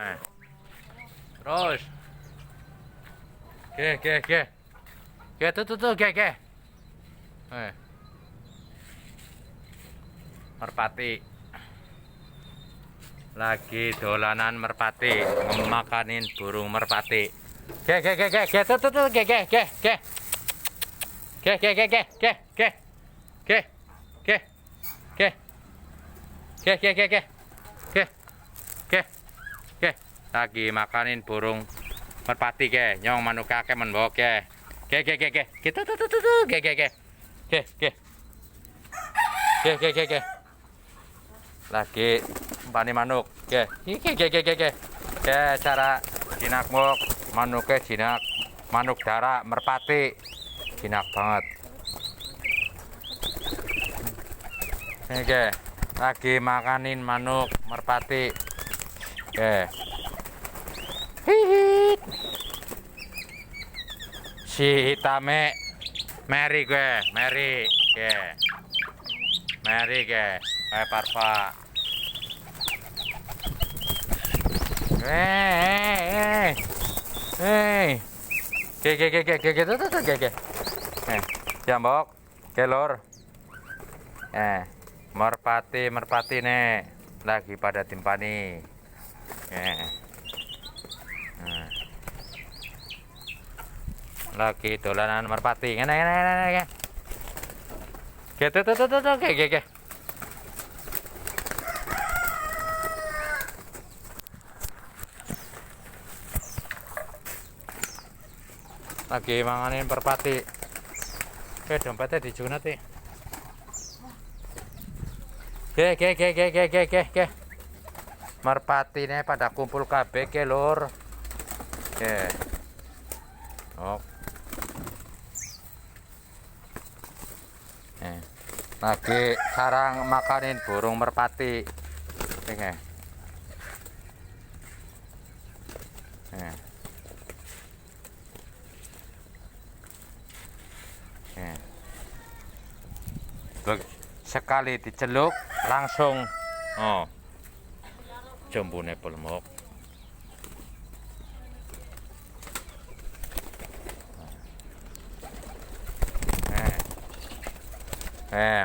Nah, terus. Tuh, merpati. Lagi dolanan merpati, makanin burung merpati. Tuh, lagi makanin burung merpati nyong manuk kakek menbok gitu lagi pani manuk cara jinak mok manuknya jinak manuk darah merpati jinak banget lagi makanin manuk merpati hihit si hitame Mary parva jambok kelor merpati nih lagi pada timpani lagi dolanan merpati gitu lagi manganin merpati dompetnya dijunat nih merpati nih pada kumpul kabeh lur lagi sarang makanin burung merpati sekali diceluk langsung jambune pelmuk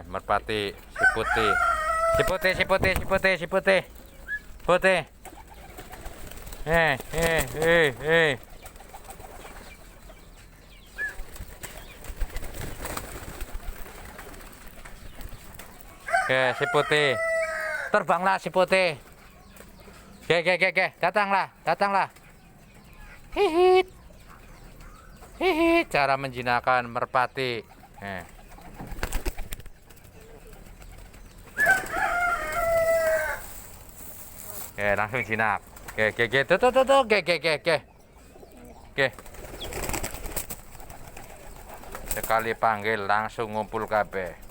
merpati si putih si putih terbanglah si putih datanglah hihit cara menjinakkan merpati langsung jinak tuh sekali panggil langsung ngumpul kabeh